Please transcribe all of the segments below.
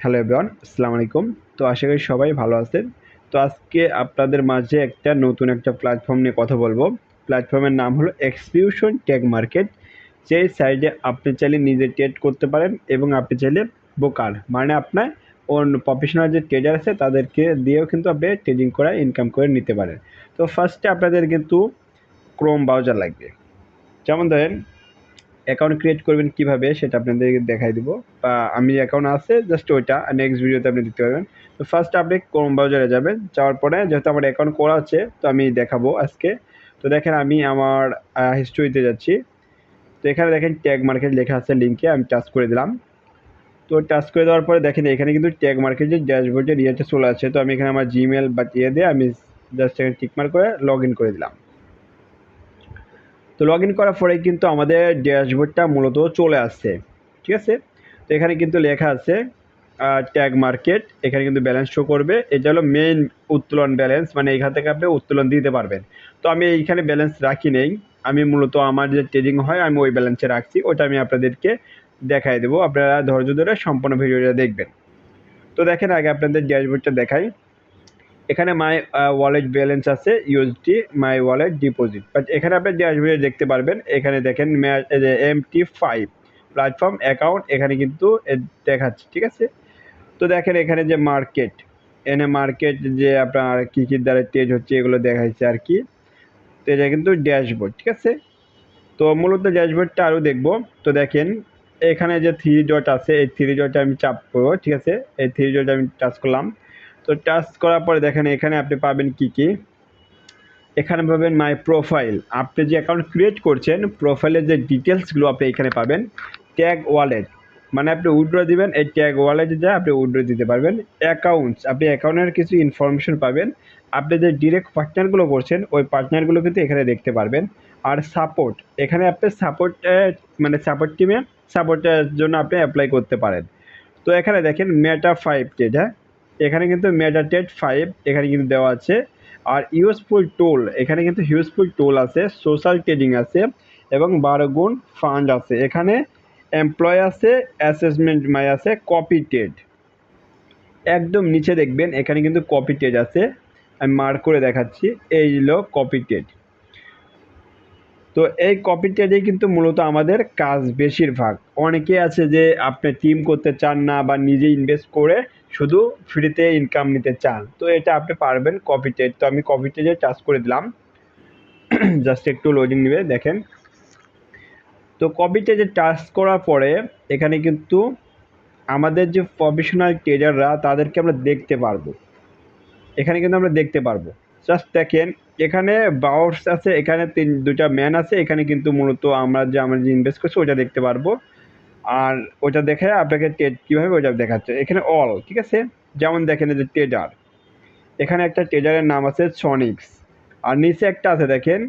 Hello everyone, আসসালামু আলাইকুম। তো আশা করি সবাই ভালো আছেন। তো আজকে আপনাদের মাঝে নতুন একটা প্ল্যাটফর্ম নিয়ে কথা বলবো। প্ল্যাটফর্মের নাম হলো এক্সিকিউশন টেক মার্কেট। যেই সাইডে আপনি চাইলে নিজে ট্রেড করতে পারেন এবং আপনি চাইলে ব্রোকার মানে আপনার অন্য প্রফেশনাল যে ট্রেডার আছে তাদেরকে দিয়েও কিন্তু আপনি ট্রেডিং করে ইনকাম করে নিতে পারেন। তো ফার্স্টে আপনাদের কিন্তু ক্রোম ব্রাউজার লাগবে। যেমন ধরেন অ্যাকাউন্ট ক্রিয়েট করবেন কিভাবে সেটা আপনাদেরকে দেখাই দিব, বা আমি অ্যাকাউন্ট আছে জাস্ট ওইটা নেক্সট ভিডিওতে আপনি দেখতে পাবেন। তো ফার্স্ট আপনি ক্রোম ব্রাউজারে যাবেন, যাওয়ার পরে যেহেতু আমার অ্যাকাউন্ট করা আছে তো আমি দেখাবো আজকে। তো দেখেন আমি আমার হিস্ট্রিতে যাচ্ছি। তো এখানে দেখেন ট্যাগ মার্কেট লেখা আছে, লিঙ্কে আমি টাচ করে দিলাম। তো টাচ করে দেওয়ার পরে দেখেন এখানে কিন্তু ট্যাগ মার্কেটের ড্যাশবোর্ডের ইয়েটা চলে আছে। তো আমি এখানে আমার জিমেল বা দিয়ে আমি জাস্ট এখানে টিকমার্ক করে লগ ইন করে দিলাম। তো লগ ইন করার পরে কিন্তু আমাদের ড্যাশবোর্ডটা মূলত চলে আসছে, ঠিক আছে। তো এখানে কিন্তু লেখা আছে ট্যাগ মার্কেট, এখানে কিন্তু ব্যালেন্স শো করবে। এটা হলো মেইন উত্তোলন ব্যালেন্স, মানে এখান থেকে আপনি উত্তোলন দিতে পারবেন। তো আমি এইখানে ব্যালেন্স রাখি নেই, আমি মূলত আমার যে ট্রেডিং হয় আমি ওই ব্যালেন্সে রাখছি, ওটা আমি আপনাদেরকে দেখাই দেবো। আপনারা ধৈর্য ধরে সম্পূর্ণ ভিডিওটা দেখবেন। তো দেখেন আগে আপনাদের ড্যাশবোর্ডটা দেখাই। এখানে মাই ওয়ালেট ব্যালেন্স আছে USD my wallet deposit, but এখানে আপনি ড্যাশবোর্ডে দেখতে পারবেন। এখানে দেখেন MT5 প্ল্যাটফর্ম অ্যাকাউন্ট এখানে কিন্তু দেখাচ্ছে, ঠিক আছে। তো দেখেন এখানে যে মার্কেট, এনে মার্কেট যে আপনার কী কী দ্বারা ট্রেড হচ্ছে এগুলো দেখাচ্ছে আর কি। তো এটা কিন্তু ড্যাশবোর্ড, ঠিক আছে। তো মূলত ড্যাশবোর্ডটা আরও দেখব। তো দেখেন এখানে যে থ্রি ডট আছে, এই থ্রি ডটে আমি চাপ করবো, ঠিক আছে। এই থ্রি ডটে আমি টাচ করলাম। তো টাচ করার পরে দেখেন এখানে আপনি পাবেন কি কি। এখানে পাবেন মাই প্রোফাইল, আপনি যে অ্যাকাউন্ট ক্রিয়েট করছেন প্রোফাইলের যে ডিটেলসগুলো আপনি এখানে পাবেন। ট্যাগ ওয়ালেট মানে আপনি উইথড্র দিবেন, এই ট্যাগ ওয়ালেটে যা আপনি উইথড্র দিতে পারবেন। অ্যাকাউন্টস, আপনি অ্যাকাউন্টের কিছু ইনফরমেশন পাবেন। আপনি যে ডিরেক্ট পার্টনারগুলো করছেন ওই পার্টনারগুলো কিন্তু এখানে দেখতে পারবেন। আর সাপোর্ট, এখানে আপনি সাপোর্ট মানে সাপোর্ট টিমে সাপোর্টের জন্য আপনি অ্যাপ্লাই করতে পারেন। তো এখানে দেখেন মেটা 5 টেড, হ্যাঁ এখানে কিন্তু মেটা টেড 5 এখানে কিন্তু দেওয়া আছে। আর ইউজফুল টুল, এখানে কিন্তু ইউজফুল টুল আছে, সোশ্যাল ট্রেডিং আছে এবং 12 গুণ ফান্ড আছে। এখানে এমপ্লয় আছে, অ্যাসেসমেন্ট মাই আছে, কপি টেড একদম নিচে দেখবেন এখানে কিন্তু কপি টেড আছে। আমি মার্ক করে দেখাচ্ছি, এই হলো কপি টেড। তো এই কপি ট্রেডেই কিন্তু মূলত আমাদের কাজ বেশিরভাগ। অনেকে আছে যে আপনি টিম করতে চান না বা নিজে ইনভেস্ট করে শুধু ফ্রিতে ইনকাম নিতে চান, তো এটা আপনি পারবেন কপি ট্রেড। তো আমি কপি ট্রেডে টাচ করে দিলাম, জাস্ট একটু লোডিং নেবে দেখেন। তো কপি ট্রেডে টাচ করার পরে এখানে কিন্তু আমাদের যে প্রফেশনাল ট্রেডাররা তাদেরকে আমরা দেখতে পারবো। এখানে কিন্তু আমরা দেখতে পারবো, জাস্ট দেখেন এখানে বাউন্স আছে, এখানে দুইটা ম্যান আছে। এখানে কিন্তু মূলত আমরা যে ইনভেস্ট করছি ওইটা দেখতে পারবো। আর ওইটা দেখে আপনাকে ট্রেড কীভাবে ওইটা দেখাচ্ছে এখানে অল, ঠিক আছে। যেমন দেখেন এই যে ট্রেডার, এখানে একটা ট্রেডারের নাম আছে সনিক্স। আর নিচে একটা আছে দেখেন,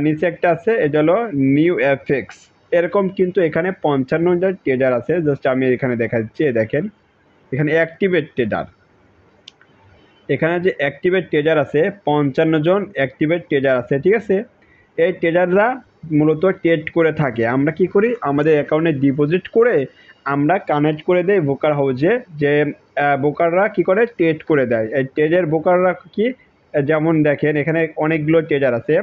নিচে একটা আছে এটা হলো নিউ এফএক্স। এরকম কিন্তু এখানে 55টা ট্রেডার আছে। জাস্ট আমি এখানে দেখাচ্ছি, দেখেন এখানে অ্যাক্টিভেট ট্রেডার, এখানে যে অ্যাক্টিভেট ট্রেডার আছে 55 জন অ্যাক্টিভেট ট্রেডার আছে, ঠিক আছে। এই ট্রেডাররা মূলত ট্রেড করে থাকে। আমরা কি করি, আমাদের অ্যাকাউন্টে ডিপোজিট করে আমরা কানেক্ট করে দেই ব্রোকার হাউসে, যে ব্রোকাররা কি করে ট্রেড করে দেয়। এই ট্রেডের ব্রোকাররা কি, যেমন দেখেন এখানে অনেকগুলো ট্রেডার আছে।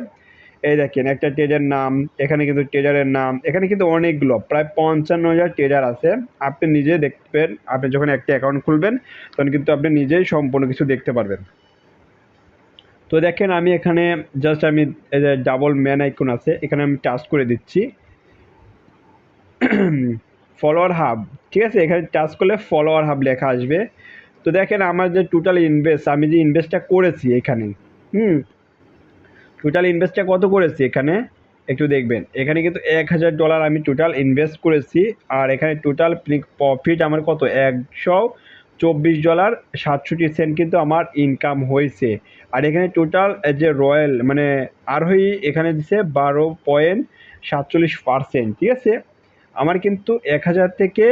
এই দেখেন একটা ট্রেডার নাম, এখানে কিন্তু ট্রেডারের নাম, এখানে কিন্তু অনেকগুলো প্রায় 55,000 ট্রেডার আছে। আপনি নিজে দেখবেন, আপনি যখন একটা অ্যাকাউন্ট খুলবেন তখন কিন্তু আপনি নিজেই সম্পূর্ণ কিছু দেখতে পারবেন। তো দেখেন আমি এখানে জাস্ট আমি এই যে ডাবল ম্যান আইকন আছে এখানে আমি টাচ করে দিচ্ছি। ফলোয়ার হাব, ঠিক আছে, এখানে টাচ করলে ফলোয়ার হাব লেখা আসবে। তো দেখেন আমার যে টোটাল ইনভেস্ট, আমি যে ইনভেস্টটা করেছি এখানে, টোটাল ইনভেস্টটা কত করেছি এখানে একটু দেখবেন। এখানে কিন্তু $1,000 আমি টোটাল ইনভেস্ট করেছি। আর এখানে টোটাল প্রফিট আমার কত, $124.67 কিন্তু আমার ইনকাম হয়েছে। আর এখানে টোটাল যে রয়্যাল মানে আরোহী এখানে দিচ্ছে 12.47%, ঠিক আছে। আমার কিন্তু 1,000 থেকে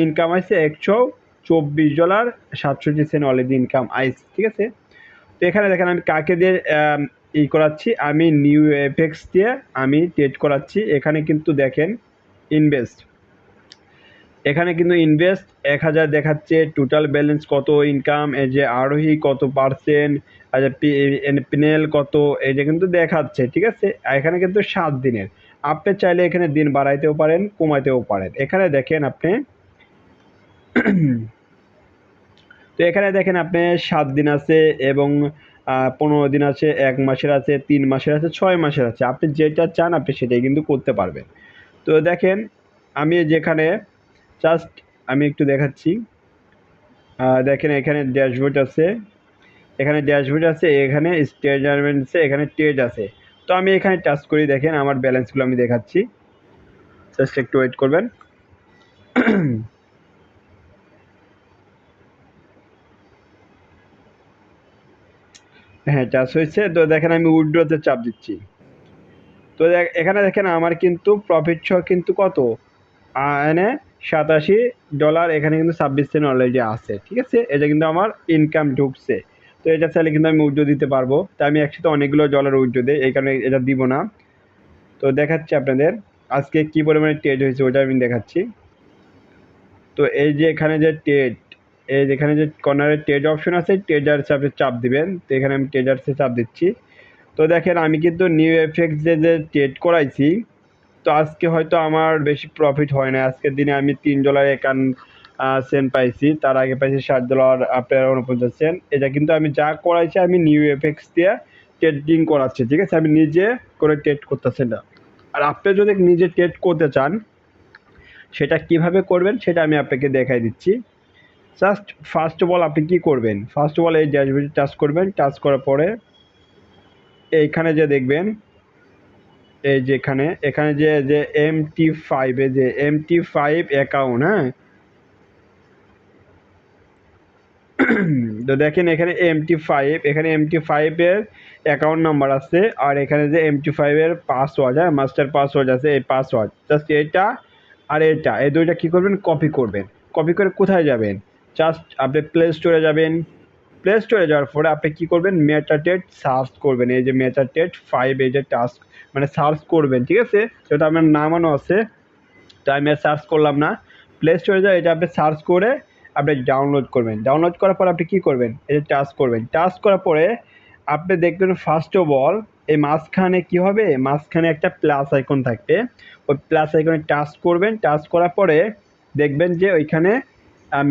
ইনকাম আসছে $124.67 অলরেডি ইনকাম আইস, ঠিক আছে। তো এখানে দেখেন আমি কাকে দিয়ে করাচ্ছি, আমি নিউ এফএক্স দিয়ে আমি ট্রেড করাচ্ছি। এখানে কিন্তু দেখেন ইনভেস্ট, এখানে কিন্তু ইনভেস্ট 1000 দেখাচ্ছে, টোটাল ব্যালেন্স কত, ইনকাম এই যে আরোহী কত পার্সেন্ট, আর পিনেল কত, এই যে কিন্তু দেখাচ্ছে, ঠিক আছে। আর এখানে কিন্তু 7 দিনের, আপনি চাইলে এখানে দিন বাড়াইতেও পারেন কমাইতেও পারেন। এখানে দেখেন আপনি তো এখানে দেখেন আপনি 7 দিন আছে এবং 15 দিন আছে, 1 মাসের আছে, 3 মাসের আছে, 6 মাসের আছে। আপনি যেটা চান আপনি সেটাই কিন্তু করতে পারবেন। তো দেখেন আমি যেখানে জাস্ট আমি একটু দেখাচ্ছি। দেখেন এখানে ড্যাশবোর্ড আছে, এখানে ড্যাশবোর্ড আছে, এখানে স্টেটমেন্ট আছে, এখানে ট্রেড আছে। তো আমি এখানে টাচ করি, দেখেন আমার ব্যালেন্সগুলো আমি দেখাচ্ছি। জাস্ট একটু ওয়েট করবেন। হ্যাঁ, টাচ হয়েছে। তো দেখেন আমি উইথড্রতে চাপ দিচ্ছি। তো এখানে দেখেন আমার কিন্তু প্রফিট সহ কিন্তু কত এনে $87, এখানে কিন্তু 26 সেন্ট অলরেডি আছে, ঠিক আছে। এটা কিন্তু আমার ইনকাম ঢুকছে। তো এটা চাইলে কিন্তু আমি উইথড্র দিতে পারবো। তো আমি একসাথে অনেকগুলো ডলার উইথড্র দিই, এই কারণে এটা দিব না। তো দেখাচ্ছি আপনাদের আজকে কি পরিমাণে ট্রেড হয়েছে ওটা আমি দেখাচ্ছি। তো এই যে এখানে যে ট্রেড, এই যেখানে যে কর্নারে ট্রেড অপশন আছে, ট্রেডার্সে আপনি চাপ দিবেন। তো এখানে আমি ট্রেডার্সে চাপ দিচ্ছি। তো দেখেন আমি কিন্তু নিউ এফএক্স যে ট্রেড করাইছি, তো আজকে হয়তো আমার বেশি প্রফিট হয় না। আজকের দিনে আমি $3.51 পাইছি, তার আগে পাইছি $60 আপনার 49 সেন্ট। এটা কিন্তু আমি যা করাইছি আমি নিউ এফএক্স দিয়ে ট্রেডিং করাচ্ছি, ঠিক আছে। আমি নিজে করে ট্রেড করতেছি না। আর আপনি যদি নিজে ট্রেড করতে চান সেটা কিভাবে করবেন সেটা আমি আপনাকে দেখাই দিচ্ছি। জাস্ট ফার্স্ট অফ অল আপনি কি করবেন, ফার্স্ট অফ অল এই ড্যাশবোর্ডে টাচ করবেন। টাচ করার পরে এইখানে যে দেখবেন, এই যেখানে এখানে যে MT5 এ যে MT5 অ্যাকাউন্ট, হ্যাঁ। তো দেখেন এখানে MT5, এখানে MT5 এর অ্যাকাউন্ট নাম্বার আছে, আর এখানে যে MT5 এর পাসওয়ার্ড, হ্যাঁ, মাস্টার পাসওয়ার্ড আছে, এই পাসওয়ার্ড জাস্ট এটা আর এটা, এই দুইটা কি করবেন, কপি করবেন। কপি করে কোথায় যাবেন, জাস্ট আপনি প্লে স্টোরে যাবেন। প্লে স্টোরে যাওয়ার পরে আপনি কি করবেন, মেটাটেট সার্চ করবেন। এই যে মেটাটেট 5 এই যে টাস্ক মানে সার্চ করবেন, ঠিক আছে। সেটা আমার নামানো আছে, তো আমি আর সার্চ করলাম না। প্লে স্টোরে যাই, এটা আপনি সার্চ করে আপনি ডাউনলোড করবেন। ডাউনলোড করার পর আপনি কী করবেন, এটা টাচ করবেন। টাচ করার পরে আপনি দেখবেন ফার্স্ট অফ অল এই মাঝখানে কী হবে, মাঝখানে একটা প্লাস আইকন থাকবে। ওই প্লাস আইকনে টাচ করবেন। টাচ করার পরে দেখবেন যে ওইখানে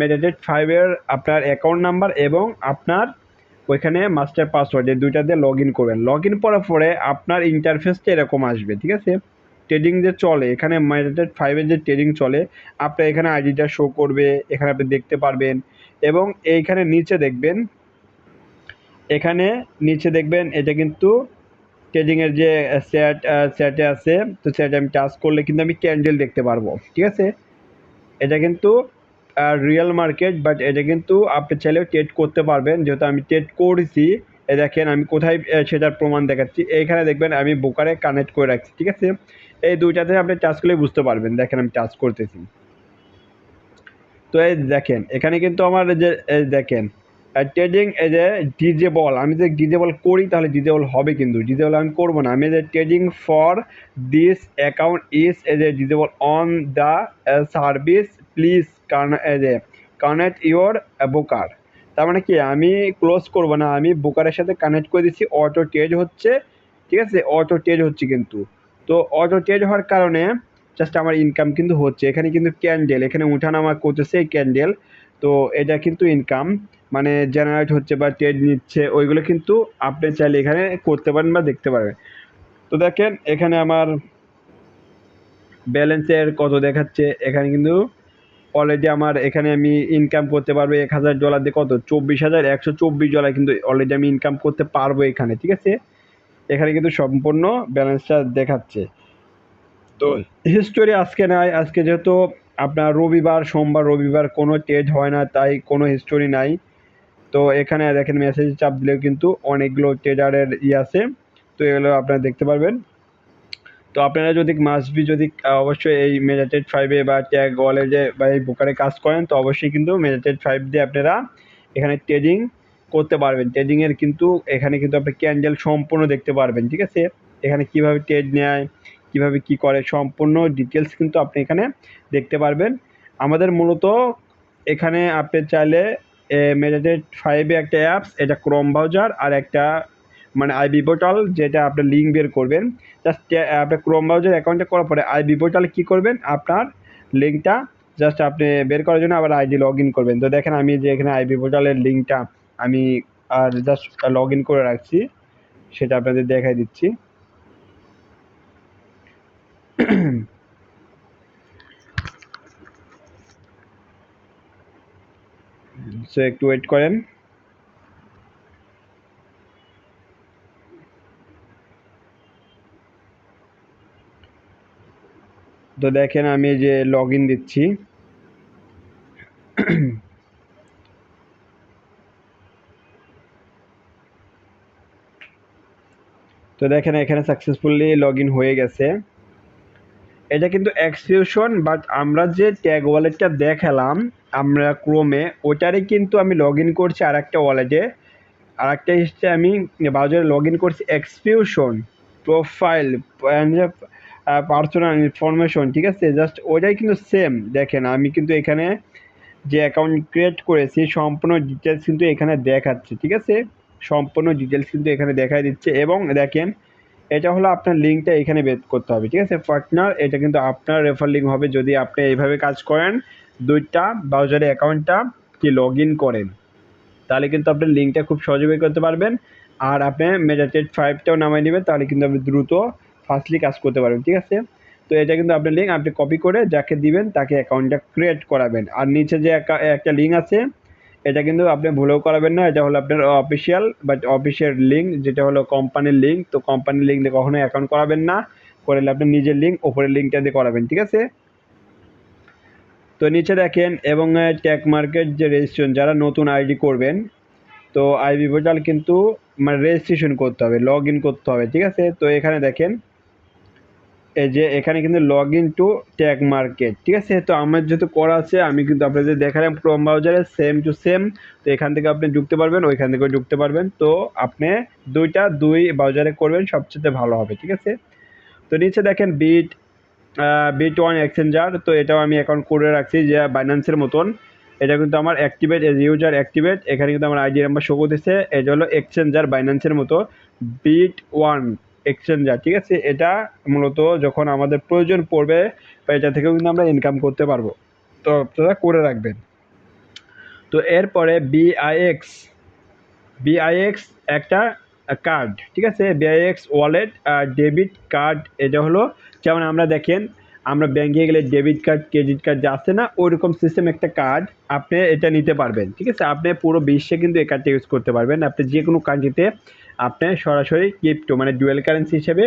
মেটাটেট 5-এর আপনার অ্যাকাউন্ট নাম্বার এবং আপনার ওইখানে মাস্টার পাসওয়ার্ড এই দুইটা দিয়ে লগ ইন করবেন। লগ ইন করার পরে আপনার ইন্টারফেসটা এরকম আসবে, ঠিক আছে। ট্রেডিং যে চলে এখানে মেটাটেট 5-এর যে ট্রেডিং চলে, আপনার এখানে আইডিটা শো করবে, এখানে আপনি দেখতে পারবেন। এবং এইখানে নিচে দেখবেন, এখানে নিচে দেখবেন এটা কিন্তু ট্রেডিংয়ের যে চ্যাটে আছে। তো চ্যাটে আমি টাচ করলে কিন্তু আমি ক্যান্ডেল দেখতে পারবো, ঠিক আছে। এটা কিন্তু রিয়েল মার্কেট, বাট এটা কিন্তু আপনি চাইলেও ট্রেড করতে পারবেন, যেহেতু আমি ট্রেড করেছি। এ দেখেন আমি কোথায় সেটার প্রমাণ দেখাচ্ছি। এইখানে দেখবেন আমি ব্রোকারে কানেক্ট করে রাখছি, ঠিক আছে। এই দুইটাতে আপনি টাচ করলে বুঝতে পারবেন। দেখেন আমি টাচ করতেছি। তো এই দেখেন এখানে কিন্তু আমার এই দেখেন ট্রেডিং এই যে ডিজেবল, আমি যদি ডিজেবল করি তাহলে ডিজেবল হবে, কিন্তু ডিজেবল আমি করবো না। আমি যে trading for this account is as a disable on the service please connect your broker. তার মানে কি আমি ক্লোজ করবো না, আমি ব্রোকারের সাথে কানেক্ট করে দিচ্ছি। অটো ট্রেড হচ্ছে, ঠিক আছে, অটো ট্রেড হচ্ছে কিন্তু। তো অটো ট্রেড হওয়ার কারণে জাস্ট আমার ইনকাম কিন্তু হচ্ছে। এখানে কিন্তু ক্যান্ডেল এখানে উঠানামা করতেছে ক্যান্ডেল। তো এটা কিন্তু ইনকাম মানে জেনারেট হচ্ছে বা ট্রেড নিচ্ছে, ওইগুলো কিন্তু আপনি চাইলে এখানে করতে পারেন বা দেখতে পারবেন। তো দেখেন এখানে আমার ব্যালেন্সের কত দেখাচ্ছে, এখানে কিন্তু অলরেডি আমার এখানে আমি ইনকাম করতে পারবো $1000 দিয়ে কত $24,124 কিন্তু অলরেডি আমি ইনকাম করতে পারবো এখানে, ঠিক আছে। এখানে কিন্তু সম্পূর্ণ ব্যালেন্সটা দেখাচ্ছে। তো হিস্টোরি আজকে নাই, আজকে যেহেতু আপনার রবিবার, সোমবার রবিবার কোনো ট্রেড হয় না, তাই কোনো হিস্টোরি নাই। তো এখানে দেখেন মেসেজ চাপ দিলেও কিন্তু অনেকগুলো ট্রেডারের আছে। তো এগুলো আপনারা দেখতে পারবেন। তো আপনারা যদি মাস্টবি যদি অবশ্যই এই মেটাটেট 5-এ বা ট্যাগ ওয়ালেটে বা এই ব্রোকারে কাজ করেন, তো অবশ্যই কিন্তু মেটাটেট 5 দিয়ে আপনারা এখানে ট্রেডিং করতে পারবেন। ট্রেডিংয়ের কিন্তু এখানে কিন্তু আপনি ক্যান্ডেল সম্পূর্ণ দেখতে পারবেন, ঠিক আছে। এখানে কিভাবে ট্রেড নেয়, কিভাবে কি করে সম্পূর্ণ ডিটেলস কিন্তু আপনি এখানে দেখতে পারবেন। আমাদের মূলত এখানে আপনি চাইলে মেটাটেট 5 একটা অ্যাপস, এটা ক্রোম ব্রাউজার, আর একটা মানে আইবি পোর্টাল, যেটা আপনি লিঙ্ক বের করবেন। জাস্ট আপনার ক্রোম ব্রাউজার অ্যাকাউন্টে করার পরে আইবি পোর্টালে কী করবেন, আপনার লিঙ্কটা জাস্ট আপনি বের করার জন্য আবার আইডি লগ ইন করবেন। তো দেখেন আমি যে এখানে আইবি পোর্টালের লিঙ্কটা আমি আর জাস্ট লগ ইন করে রাখছি, সেটা আপনাদের দেখাই দিচ্ছি। সো একটু ওয়েট করেন। তো দেখেন আমি যে লগ ইন দিচ্ছি। তো দেখেন এখানে সাকসেসফুলি লগ ইন হয়ে গেছে। এটা কিন্তু এক্সকিউশন, বাট আমরা যে ট্যাগ ওয়ালেটটা দেখালাম আমরা ক্রোমে, ওটারই কিন্তু আমি লগ ইন করছি আর একটা ওয়ালেটে। আর একটা হচ্ছে আমি ব্রাউজারে লগ ইন করছি এক্সকিউশন প্রোফাইল পার্সোনাল ইনফরমেশন, ঠিক আছে। জাস্ট ওইটাই কিন্তু সেম। দেখেন আমি কিন্তু এখানে যে অ্যাকাউন্ট ক্রিয়েট করেছি সম্পূর্ণ ডিটেলস কিন্তু এখানে দেখাচ্ছে, ঠিক আছে। সম্পূর্ণ ডিটেলস কিন্তু এখানে দেখাই দিচ্ছে। এবং দেখেন এটা হলো আপনার লিঙ্কটা এখানে বের করতে হবে, ঠিক আছে। পার্টনার, এটা কিন্তু আপনার রেফার লিঙ্ক হবে যদি আপনি এইভাবে কাজ করেন, দুইটা ব্রাউজারে অ্যাকাউন্টটা কি লগ ইন করেন, তাহলে কিন্তু আপনি লিঙ্কটা খুব সহজে বের করতে পারবেন। আর আপনি মেটাটেট 5টাও নামাই নেবেন, তাহলে কিন্তু আপনি দ্রুত ফাস্টলি কাজ করতে পারবেন, ঠিক আছে। তো এটা কিন্তু আপনার লিঙ্ক, আপনি কপি করে যাকে দিবেন তাকে অ্যাকাউন্টটা ক্রিয়েট করাবেন। আর নিচে যে একটা লিঙ্ক আছে, এটা কিন্তু আপনি ভুলেও করাবেন না। এটা হলো আপনার অফিসিয়াল অফিসের লিঙ্ক, যেটা হলো কোম্পানির লিঙ্ক। তো কোম্পানির লিঙ্ক দিয়ে কখনোই অ্যাকাউন্ট করাবেন না, করলে আপনি নিজের লিঙ্ক ওপরের লিঙ্কটা দিয়ে করাবেন, ঠিক আছে। তো নিচে দেখেন এবং ট্যাগ মার্কেট যে রেজিস্ট্রেশন, যারা নতুন আইডি করবেন, তো আইবি পোর্টাল কিন্তু মানে রেজিস্ট্রেশন করতে হবে, লগ ইন করতে হবে, ঠিক আছে। তো এখানে দেখেন এই যে এখানে কিন্তু log in to tag market, ঠিক আছে। তো আমার যেহেতু করা আছে, আমি কিন্তু আপনাদের দেখালাম ক্রোম ব্রাউজারে সেম টু সেম। তো এখান থেকে আপনি ঢুকতে পারবেন, ওইখান থেকেও ঢুকতে পারবেন। তো আপনি দুই ব্রাউজারে করবেন, সবচেয়ে ভালো হবে, ঠিক আছে। তো নিচে দেখেন বিট1 এক্সচেঞ্জার, তো এটাও আমি অ্যাকাউন্ট করে রাখছি যে বাইন্যান্সের মতন। এটা কিন্তু আমার অ্যাক্টিভেট, এজ ইউজার অ্যাক্টিভেট, এখানে কিন্তু আমার আইডি নাম্বার শো করতেছে। এটা হলো এক্সচেঞ্জার বাইন্যান্সের মতো, বিট1 এক্সচেঞ্জার, ঠিক আছে। এটা মূলত যখন আমাদের প্রয়োজন পড়বে বা এটা থেকেও কিন্তু আমরা ইনকাম করতে পারবো, তো আপনারা করে রাখবেন। তো এরপরে বিআইএক্স একটা কার্ড, ঠিক আছে। বিআইএক্স ওয়ালেট ডেবিট কার্ড, এটা হলো যেমন আমরা দেখেন আমরা ব্যাংকে গেলে ডেবিট কার্ড ক্রেডিট কার্ড যা আছে না, ওইরকম সিস্টেম একটা কার্ড আপনি এটা নিতে পারবেন, ঠিক আছে। আপনি পুরো বিশ্বে কিন্তু এই কার্ডটা ইউজ করতে পারবেন। আপনি যে কোনো কান্ট্রিতে আপনি সরাসরি ক্রিপ্টো মানে ডুয়েল কারেন্সি হিসেবে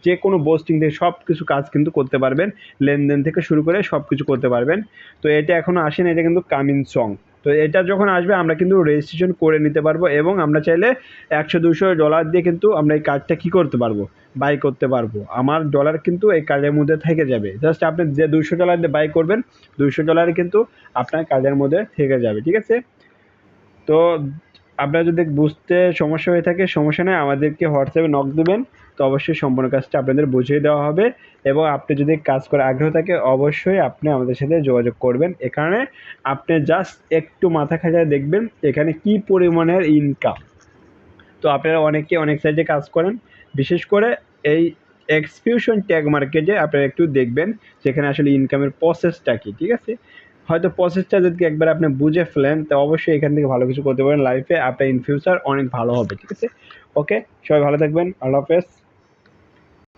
যে কোনো বোস্টিং থেকে সব কিছু কাজ কিন্তু করতে পারবেন, লেনদেন থেকে শুরু করে সব কিছু করতে পারবেন। তো এটা এখনও আসেনি, এটা কিন্তু কামিং সং। তো এটা যখন আসবে আমরা কিন্তু রেজিস্ট্রেশন করে নিতে পারবো, এবং আমরা চাইলে $100-200 দিয়ে কিন্তু আমরা এই কার্ডটা কী করতে পারবো, বাই করতে পারবো। আমার ডলার কিন্তু এই কার্ডের মধ্যে থেকে যাবে। জাস্ট আপনি যে $200 দিয়ে বাই করবেন, $200 কিন্তু আপনার কার্ডের মধ্যে থেকে যাবে, ঠিক আছে। তো আপনারা যদি বুঝতে সমস্যা হয়ে থাকে, সমস্যা নেই, আমাদেরকে হোয়াটসঅ্যাপে নক দেবেন। তো অবশ্যই সম্পূর্ণ কাজটা আপনাদের বুঝিয়ে দেওয়া হবে। এবং আপনি যদি কাজ করার আগ্রহ থাকে, অবশ্যই আপনি আমাদের সাথে যোগাযোগ করবেন। এখানে আপনি জাস্ট একটু মাথা খাটিয়ে দেখবেন এখানে কী পরিমাণের ইনকাম। তো আপনারা অনেকে অনেক সাইডে কাজ করেন, বিশেষ করে এই এক্সকিউশন ট্যাগ মার্কেটে আপনারা একটু দেখবেন যেখানে আসলে ইনকামের প্রসেসটা কী, ঠিক আছে। হয়তো প্রসেসটা যদি একবার আপনি বুঝে ফেলেন, তো অবশ্যই এখান থেকে ভালো কিছু করতে পারেন লাইফে, আপনার ইন ফিউচার অনেক ভালো হবে, ঠিক আছে। ওকে, সবাই ভালো থাকবেন, আল্লাহ হাফেজ।